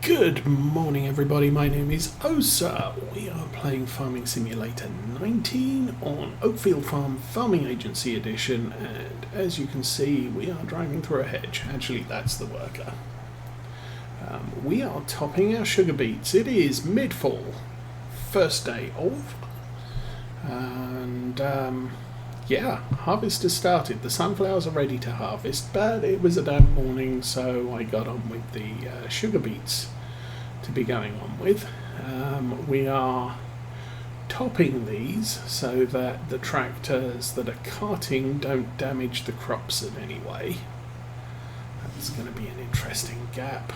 Good morning everybody, my name is Osa. We are playing Farming Simulator 19 on Oakfield Farm Farming Agency Edition, and as you can see we are driving through a hedge. Actually that's the worker. We are topping our sugar beets. It is mid-fall, first day of, and yeah, harvest has started. The sunflowers are ready to harvest, but it was a damp morning, so I got on with the sugar beets to be going on with. We are topping these so that the tractors that are carting don't damage the crops in any way. That's going to be an interesting gap.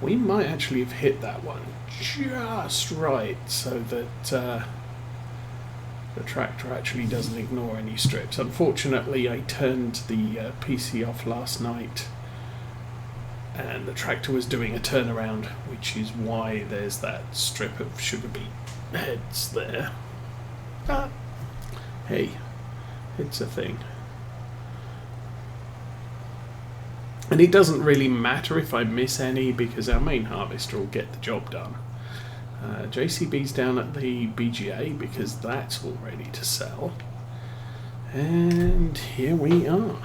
We might actually have hit that one just right so that the tractor actually doesn't ignore any strips. Unfortunately, I turned the PC off last night and the tractor was doing a turnaround, which is why there's that strip of sugar beet heads there. But hey, it's a thing. And it doesn't really matter if I miss any because our main harvester will get the job done. JCB's down at the BGA because that's all ready to sell. And here we are.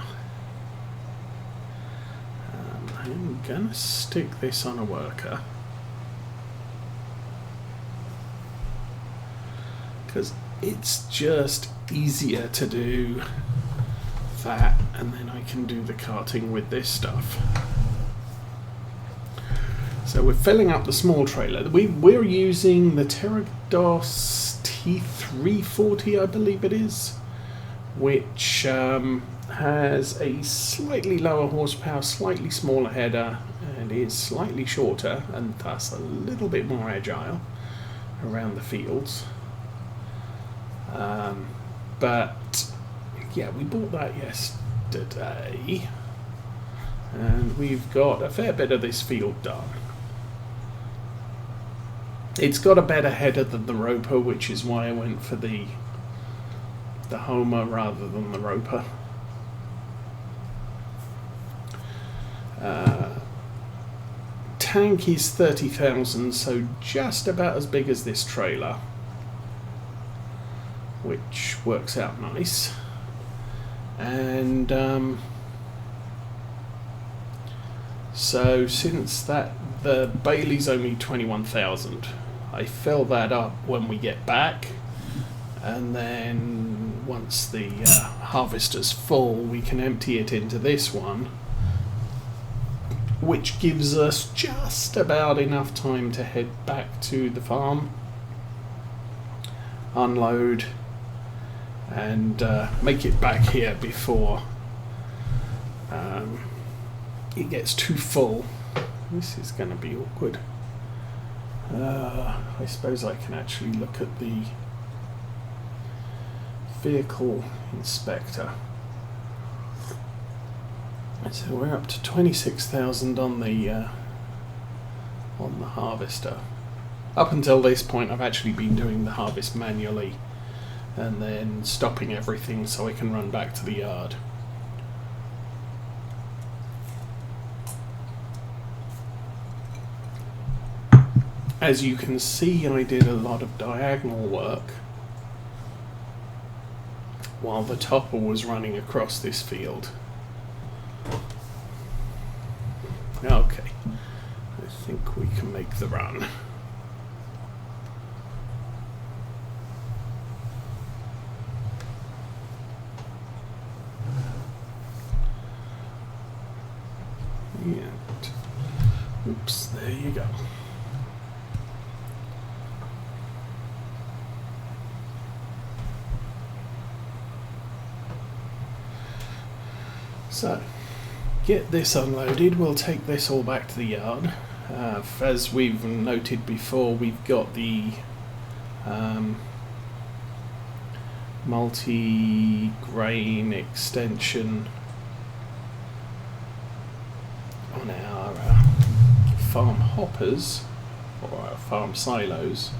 I'm gonna stick this on a worker because it's just easier to do that, and then I can do the carting with this stuff. So we're filling up the small trailer. We're using the Terrados T340, I believe it is, which has a slightly lower horsepower, slightly smaller header, and is slightly shorter, and thus a little bit more agile around the fields. But yeah, we bought that yesterday, and we've got a fair bit of this field done. It's got a better header than the Roper, which is why I went for the Homer rather than the Roper. Tank is 30,000, so just about as big as this trailer, which works out nice. And so since that, the Bailey's only 21,000, I fill that up when we get back, and then once the harvester's full we can empty it into this one, which gives us just about enough time to head back to the farm, unload, and make it back here before it gets too full. This is going to be awkward. I suppose I can actually look at the vehicle inspector. So we're up to 26,000 on the harvester. Up until this point I've actually been doing the harvest manually and then stopping everything so I can run back to the yard. As you can see, I did a lot of diagonal work while the topper was running across this field. Okay, I think we can make the run. And, oops, there you go. So, get this unloaded, we'll take this all back to the yard. As we've noted before, we've got the multi-grain extension on our farm hoppers, or our farm silos,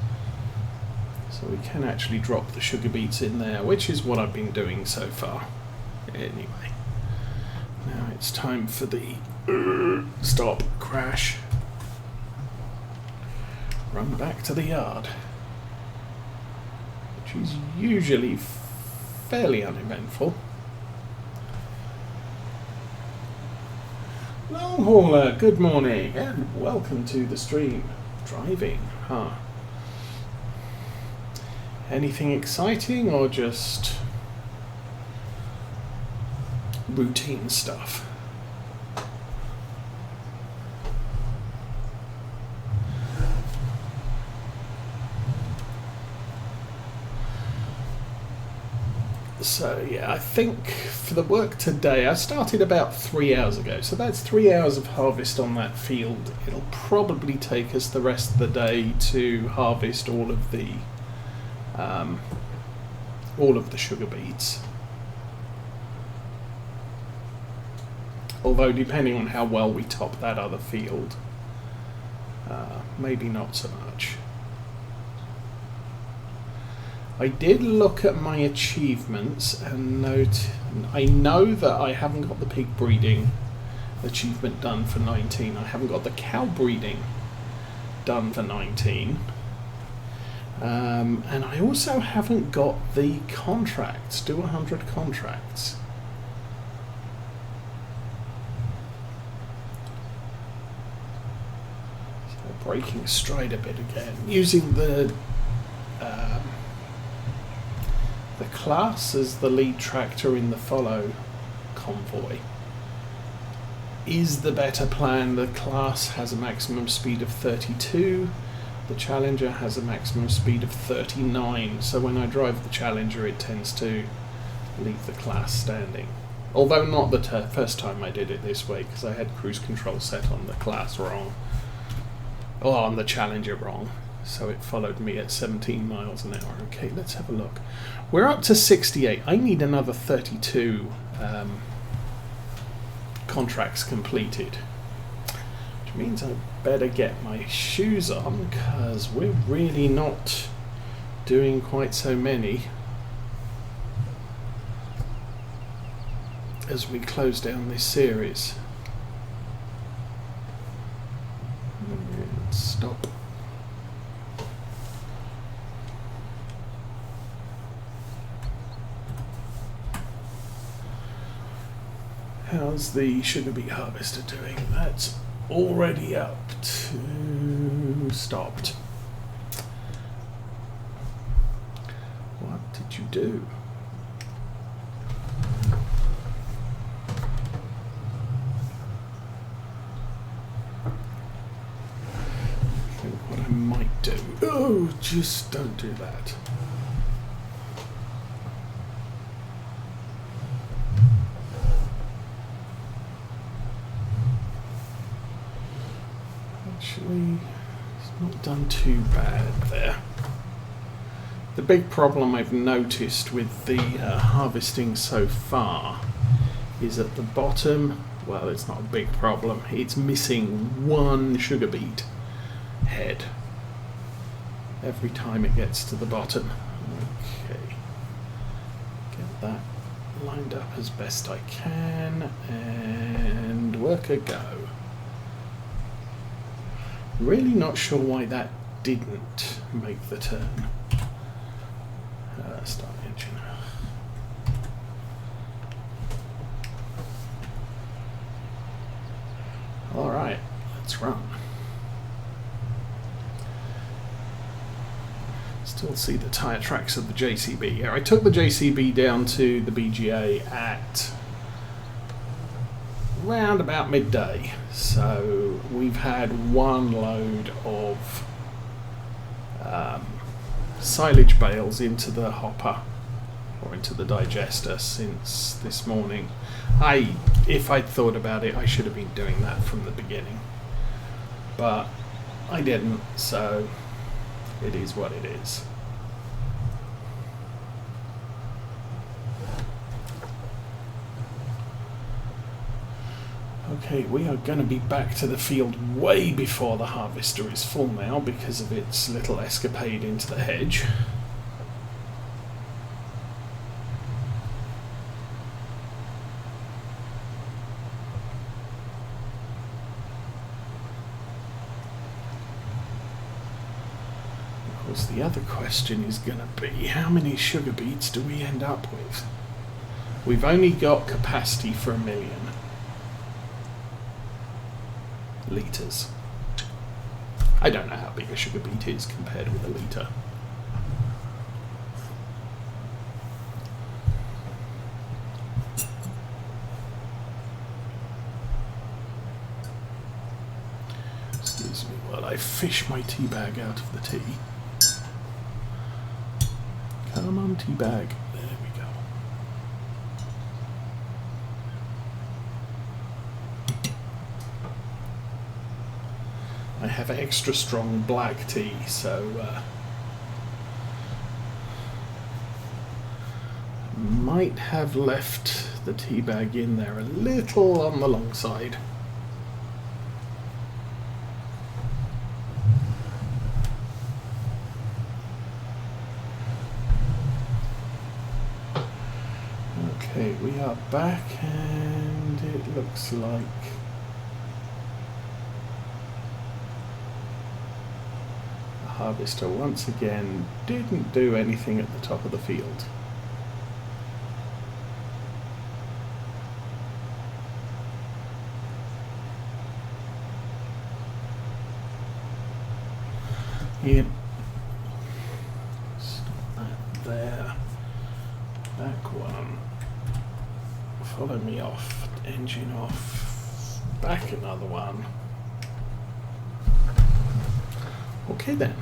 so we can actually drop the sugar beets in there, which is what I've been doing so far. Anyway, now it's time for the stop crash. run back to the yard, which is usually fairly uneventful. Long hauler, good morning and welcome to the stream. Driving, huh? Anything exciting or just routine stuff? So yeah, I think for the work today, I started about 3 hours ago. So that's 3 hours of harvest on that field. It'll probably take us the rest of the day to harvest all of the sugar beets. Although depending on how well we top that other field, maybe not so much. I did look at my achievements and I know that I haven't got the pig breeding achievement done for 19. I haven't got the cow breeding done for 19. And I also haven't got the contracts, do 100 contracts. So breaking stride a bit again, using the class as the lead tractor in the follow convoy is the better plan. The class has a maximum speed of 32. The Challenger has a maximum speed of 39, so when I drive the Challenger it tends to leave the class standing. Although not the first time I did it this way, because I had cruise control set on the class wrong. Or on the Challenger wrong. So it followed me at 17 miles an hour. Okay, let's have a look. We're up to 68. I need another 32 contracts completed. Which means I better get my shoes on, because we're really not doing quite so many as we close down this series. Stop. How's the sugar beet harvester doing? That's already up to stopped. What did you do? I think what I might do. Oh, just don't do that. Actually, it's not done too bad there. The big problem I've noticed with the harvesting so far is at the bottom. Well, it's not a big problem. It's missing one sugar beet head every time it gets to the bottom. Okay, get that lined up as best I can and work a go. Really not sure why that didn't make the turn. Start engine. Alright, let's run. Still see the tyre tracks of the JCB. Yeah, I took the JCB down to the BGA at round about midday. So we've had one load of silage bales into the hopper or into the digester since this morning. If I'd thought about it, I should have been doing that from the beginning, but I didn't, so it is what it is. Okay, we are going to be back to the field way before the harvester is full now because of its little escapade into the hedge. course, the other question is going to be, how many sugar beets do we end up with? We've only got capacity for 1 million litres. I don't know how big a sugar beet is compared with a litre. Excuse me while I fish my tea bag out of the tea. Come on, tea bag. There we go. I have extra strong black tea, so might have left the tea bag in there a little on the long side. Okay, we are back, and it looks like the harvester once again didn't do anything at the top of the field. Yep. Stop that there. Back one. Follow me off. Engine off. Back another one. Okay then.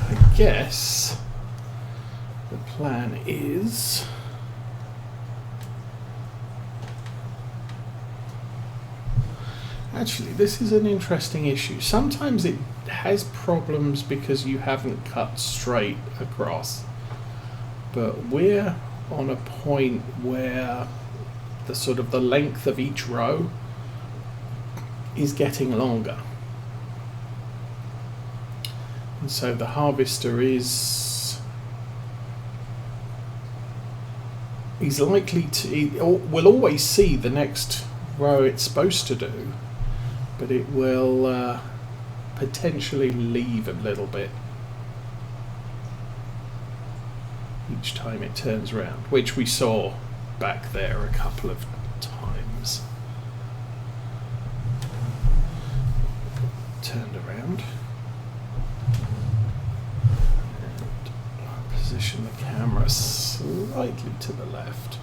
I guess the plan is actually, this is an interesting issue. Sometimes it has problems because you haven't cut straight across, but we're on a point where the sort of the length of each row is getting longer, and so the harvester is likely to, will always see the next row it's supposed to do, but it will potentially leave a little bit each time it turns around, which we saw back there a couple of times. Turned around and position the camera slightly to the left.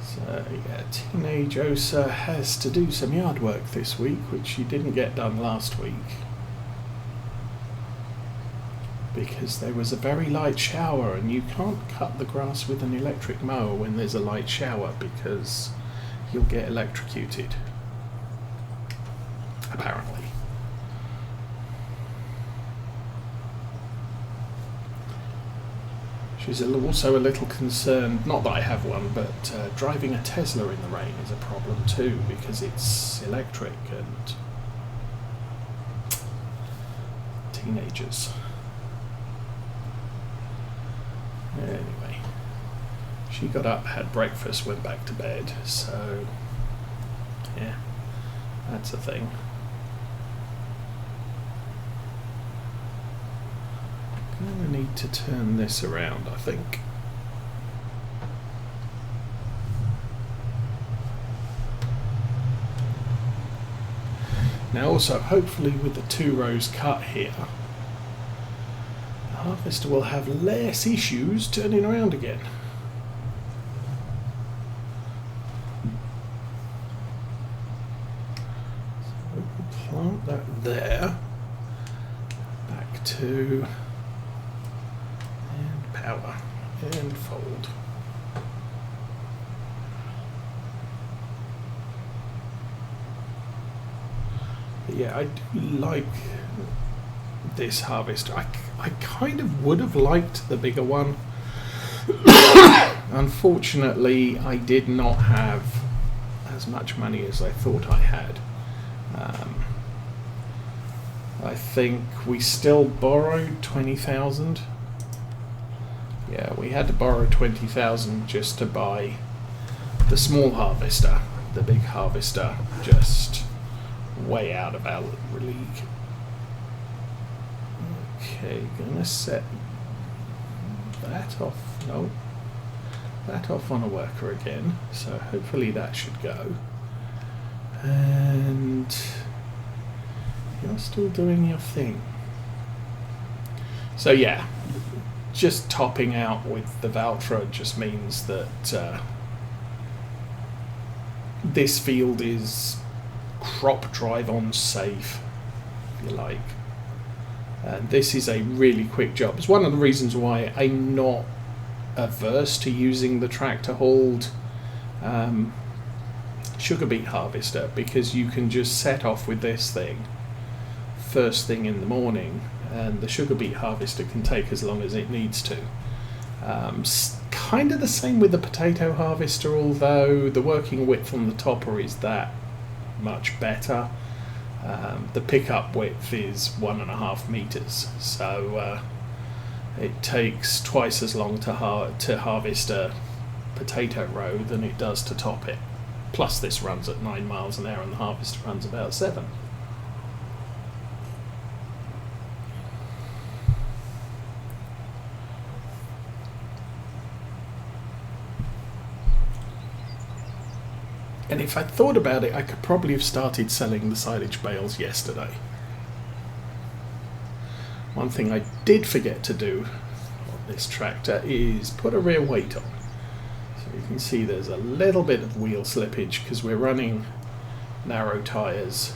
So yeah, teenage Osa has to do some yard work this week, which she didn't get done last week because there was a very light shower, and you can't cut the grass with an electric mower when there's a light shower because you'll get electrocuted, apparently. She's also a little concerned, not that I have one, but driving a Tesla in the rain is a problem too, because it's electric and teenagers. Anyway, she got up, had breakfast, went back to bed, so yeah, that's a thing. I'm going to need to turn this around, I think. Now also, hopefully with the 2 rows cut here, the harvester will have less issues turning around again. So we'll plant that there. Back to power and fold. But yeah, I do like this harvester. I kind of would have liked the bigger one. Unfortunately, I did not have as much money as I thought I had. I think we still borrowed 20,000. Yeah, we had to borrow 20,000 just to buy the small harvester. The big harvester just way out of our league. Okay, gonna set that off. No, that off on a worker again. So hopefully that should go. And you're still doing your thing. So yeah, just topping out with the Valtra just means that this field is crop drive on safe, if you like. And this is a really quick job. It's one of the reasons why I'm not averse to using the tractor hauled sugar beet harvester, because you can just set off with this thing first thing in the morning, and the sugar beet harvester can take as long as it needs to. Kind of the same with the potato harvester, although the working width on the topper is that much better. The pickup width is 1.5 meters, so it takes twice as long to harvest a potato row than it does to top it. Plus this runs at 9 miles an hour and the harvester runs about 7. And if I'd thought about it, I could probably have started selling the silage bales yesterday. One thing I did forget to do on this tractor is put a rear weight on. So you can see there's a little bit of wheel slippage because we're running narrow tyres,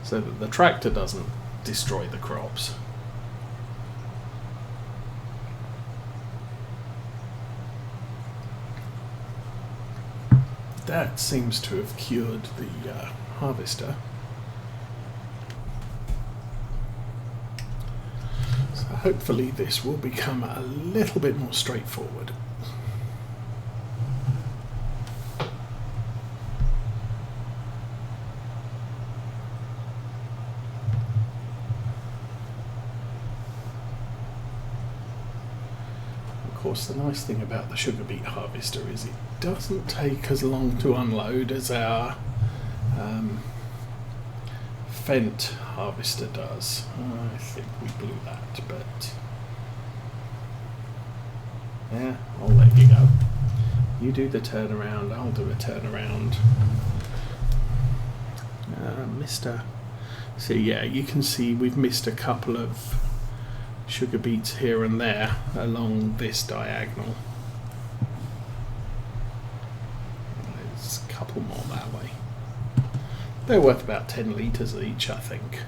so that the tractor doesn't destroy the crops. That seems to have cured the harvester. So hopefully this will become a little bit more straightforward. Of course, the nice thing about the sugar beet harvester is it doesn't take as long to unload as our Fendt harvester does. I think we blew that, but yeah, I'll let you go. You do the turnaround, I'll do a turnaround. So yeah, you can see we've missed a couple of sugar beets here and there along this diagonal. There's a couple more that way. They're worth about 10 litres each, I think.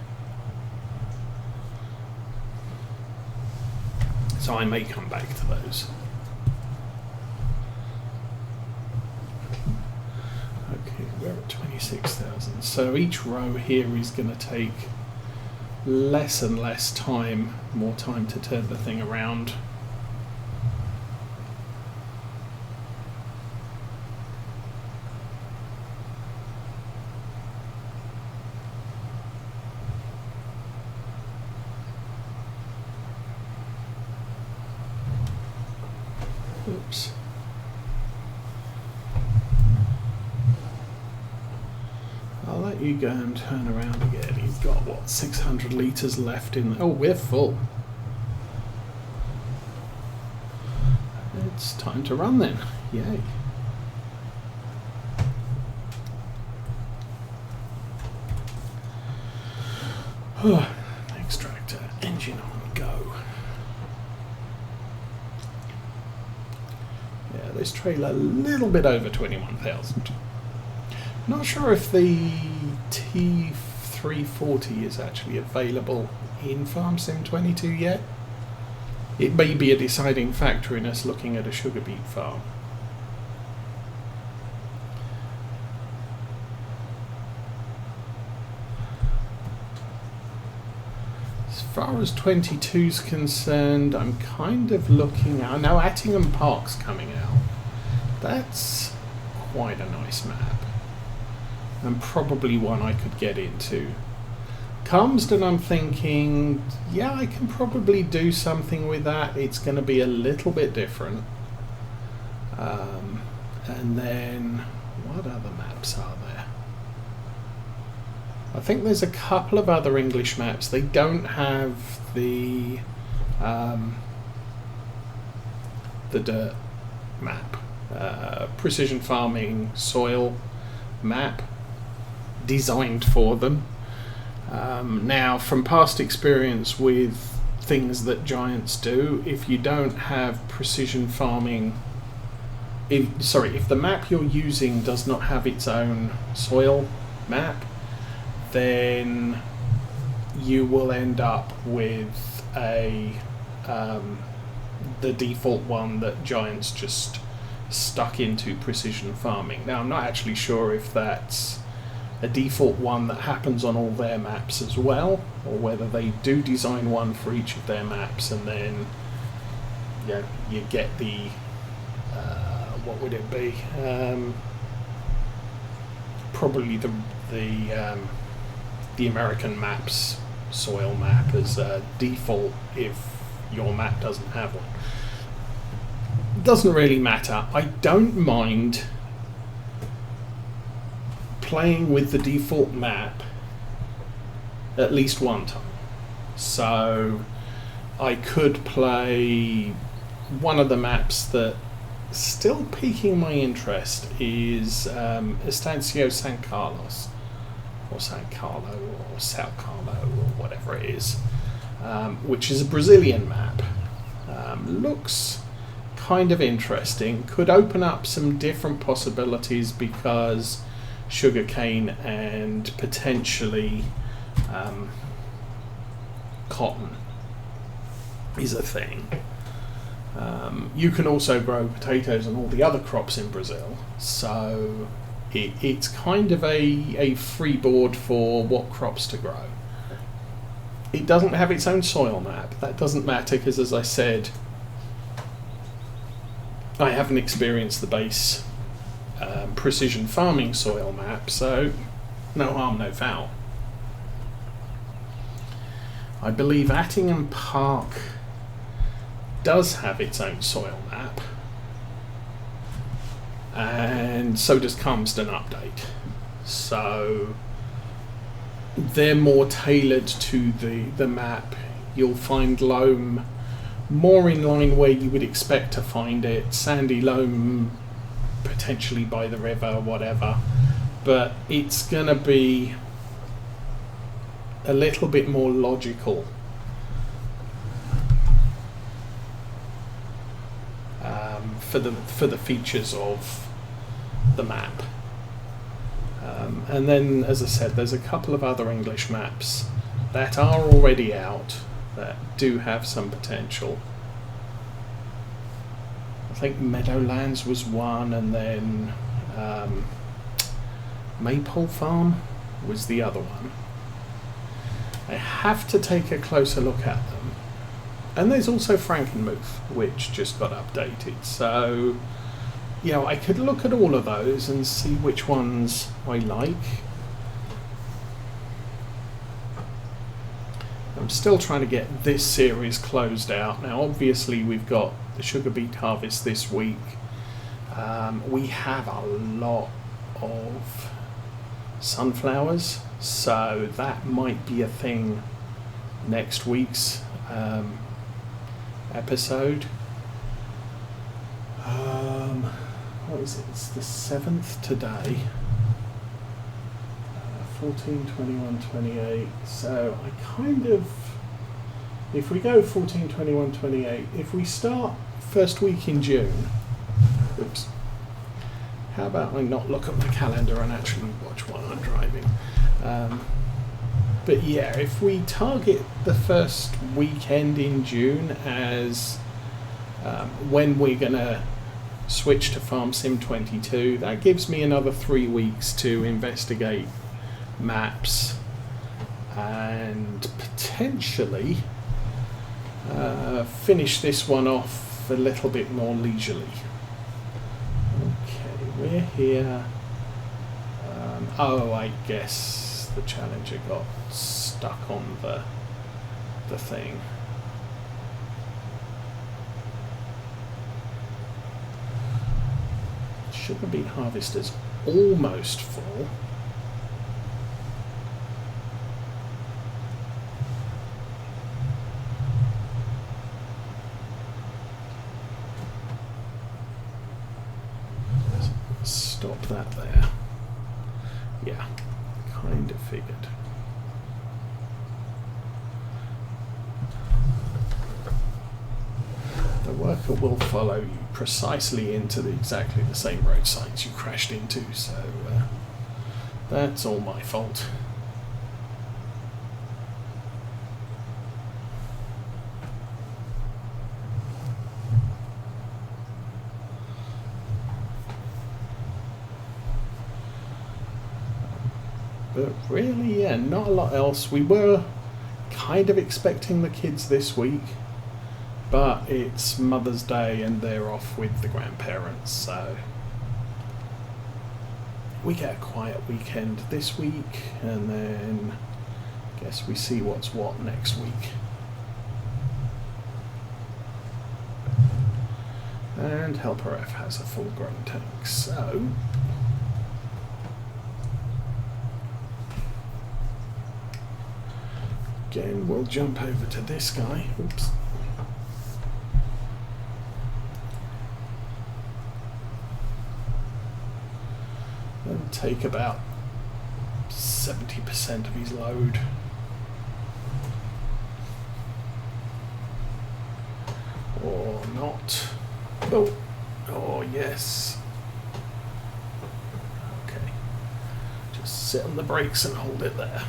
So I may come back to those. Okay, we're at 26,000. So each row here is going to take less and less time, more time to turn the thing around. Oops. I'll let you go and turn around again. You've got, what, 600 litres left in... Oh, we're full. It's time to run then. Yay. Extractor, engine on, go. Yeah, this trailer a little bit over 21,000. Not sure if the T340 is actually available in Farm Sim 22 yet. It may be a deciding factor in us looking at a sugar beet farm. As far as 22 is concerned, I'm kind of looking at... Now Attingham Park's coming out. That's quite a nice map. and probably one I could get into. Culmsden, I'm thinking, yeah, I can probably do something with that. It's going to be a little bit different. And then, what other maps are there? I think there's a couple of other English maps. They don't have the dirt map, precision farming soil map designed for them. Now, from past experience with things that giants do, if you don't have precision farming, if the map you're using does not have its own soil map, then you will end up with the default one that giants just stuck into precision farming. Now, I'm not actually sure if that's a default one that happens on all their maps as well, or whether they do design one for each of their maps, and then you get the what would it be? Probably the American maps soil map as a default if your map doesn't have one. Doesn't really matter. I don't mind playing with the default map at least one time. So I could play one of the maps that still piquing my interest is Estancia San Carlos, or San Carlo, or Sao Carlo, or whatever it is, which is a Brazilian map. Looks kind of interesting, could open up some different possibilities because sugarcane and potentially cotton is a thing. You can also grow potatoes and all the other crops in Brazil, so it's kind of a free board for what crops to grow. It doesn't have its own soil map. That doesn't matter because, as I said, I haven't experienced the base precision farming soil map, so no harm, no foul. I believe Attingham Park does have its own soil map, and so does Culmsden Update. So they're more tailored to the map. You'll find loam more in line where you would expect to find it, sandy loam potentially by the river, whatever, but it's going to be a little bit more logical for the features of the map. And then, as I said, there's a couple of other English maps that are already out that do have some potential. I think Meadowlands was one, and then Maypole Farm was the other one. I have to take a closer look at them. And there's also Frankenmuth, which just got updated. So, I could look at all of those and see which ones I like. I'm still trying to get this series closed out. Now, obviously, we've got the Sugar Beet harvest this week. We have a lot of sunflowers, so that might be a thing next week's episode. What is it? It's the 7th today. 14, 21, 28. So I kind of, if we go 14, 21, 28, if we start first week in June, oops, how about I not look at my calendar and actually watch while I'm driving? But yeah, if we target the first weekend in June as when we're going to switch to Farm Sim 22, that gives me another 3 weeks to investigate maps and potentially finish this one off a little bit more leisurely. Okay, we're here. Oh, I guess the Challenger got stuck on the thing. Sugar beet harvester's almost full. Stop that there. Yeah, kind of figured. The worker will follow you precisely into exactly the same road signs you crashed into, so that's all my fault. But really, yeah, not a lot else. We were kind of expecting the kids this week, but it's Mother's Day and they're off with the grandparents, so we get a quiet weekend this week, and then I guess we see what's what next week. And Helper F has a full grown tank, so again, we'll jump over to this guy. Oops. And take about 70% of his load. Or not. Oh, yes. Okay. Just sit on the brakes and hold it there.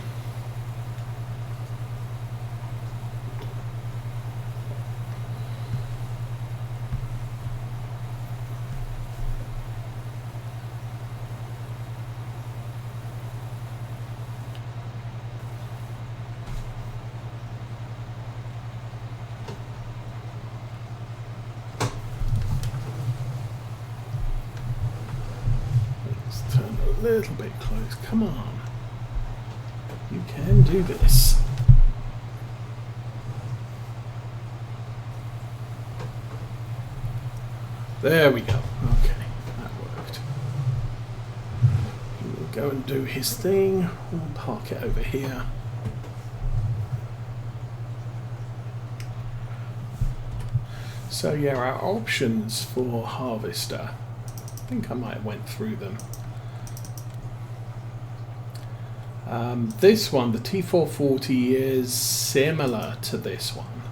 A little bit close. Come on. You can do this. There we go. Okay, that worked. He will go and do his thing. We'll park it over here. So yeah, our options for harvester. I think I might have went through them. This one, the T440, is similar to this one.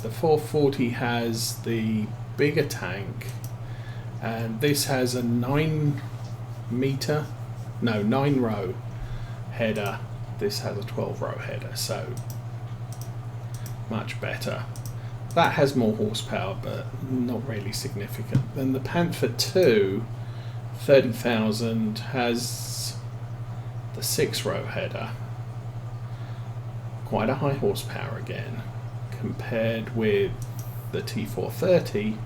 The 440 has the bigger tank, and this has a 9 row header. This has a 12-row header, so much better. That has more horsepower, but not really significant. Then the Panther 2, 30,000, has the 6-row header, quite a high horsepower again, compared with the T430,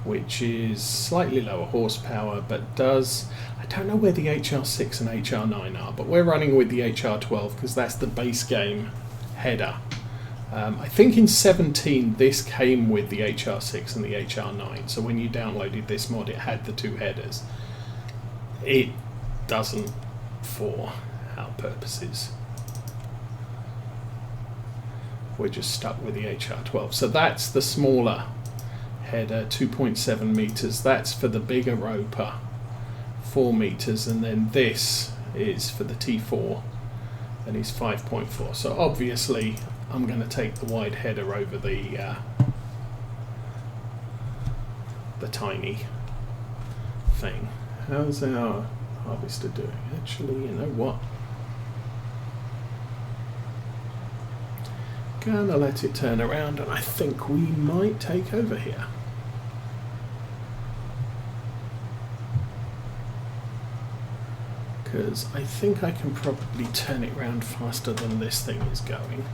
which is slightly lower horsepower, but does, I don't know where the HR6 and HR9 are, but we're running with the HR12 because that's the base game header. I think in 17 this came with the HR6 and the HR9, so when you downloaded this mod it had the two headers. It doesn't for our purposes. We're just stuck with the HR12. So that's the smaller header, 2.7 meters. That's for the bigger roper, 4 meters, and then this is for the T4 and is 5.4. So obviously I'm going to take the wide header over the tiny thing. How's our harvester doing? Actually, you know what? Gonna let it turn around, and I think we might take over here. Because I think I can probably turn it around faster than this thing is going.